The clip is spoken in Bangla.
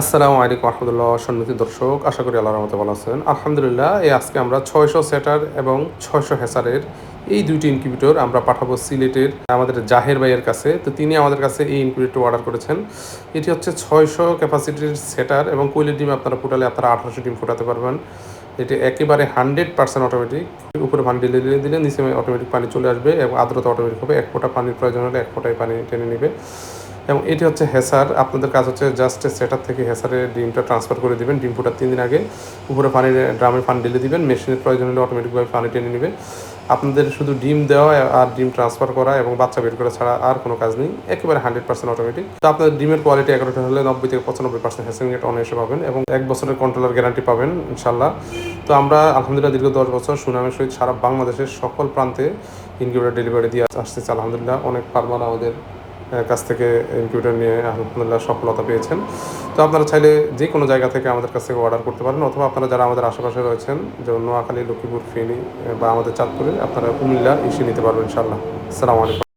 আসসালামু আলাইকুম রহমতুল্লাহ, সম্মানিত দর্শক, আশা করি আল্লাহর রহমতে ভালো আছেন। আলহামদুলিল্লাহ, আজকে আমরা 600 সেটার এবং 600 হেসারের এই দুইটি ইনকিউবেটর আমরা পাঠাবো সিলেটের আমাদের জাহের ভাইয়ের কাছে। তো তিনি আমাদের কাছে এই ইনকিউবেটর অর্ডার করেছেন। এটি হচ্ছে 600 ক্যাপাসিটির সেটার এবং কোয়েলের ডিম আপনারা ফুটালে আপনারা 1800 ডিম ফুটাতে পারবেন। এটি একেবারে 100% অটোমেটিক। উপরে পানি ঢেলে দিলে নিচে অটোমেটিক পানি চলে আসবে এবং আর্দ্রতা অটোমেটিক হবে। এক ফোঁটা পানির প্রয়োজন হলে এক ফোঁটায় পানি টেনে নেবে। এবং এটি হচ্ছে হেসার। আপনাদের কাজ হচ্ছে জাস্ট সেটার থেকে হেসারে ডিমটা ট্রান্সফার করে দিবেন। ডিম ফোটার 3 দিন আগে উপরে পানির ড্রামে পানি ঢেলে দিবেন। মেশিনের প্রয়োজন হলে অটোমেটিকভাবে পানি টেনে নেবে। আপনাদের শুধু ডিম দেওয়া আর ডিম ট্রান্সফার করা এবং বাচ্চা বের করা ছাড়া আর কোনো কাজ নেই। একেবারে 100% অটোমেটিক। তো আপনাদের ডিমের কোয়ালিটি 11টা হলে 90 থেকে 95% হেসিং রেট অনায়াসে পাবেন এবং 1 বছরের কন্ট্রোলার গ্যারান্টি পাবেন ইনশাল্লাহ। তো আমরা আলহামদুলিল্লাহ দীর্ঘ 10 বছর সুনামের সহিত সারা বাংলাদেশের সকল প্রান্তে ইনকিউবেটর ডেলিভারি দিয়ে আসতেছে। আলহামদুলিল্লাহ অনেক ফার্মার আমাদের কাছ থেকে ইনকিউবেটর নিয়ে আলহামদুলিল্লাহ সফলতা পেয়েছেন। তো আপনারা চাইলে যে কোনো জায়গা থেকে আমাদের কাছ থেকে অর্ডার করতে পারেন, অথবা আপনারা যারা আমাদের আশেপাশে রয়েছেন, যেমন নোয়াখালী, লক্ষ্মীপুর, ফেনী বা আমাদের চাঁদপুরে, আপনারা কুমিল্লা এসে নিতে পারবেন ইনশাআল্লাহ। আসসালামু আলাইকুম।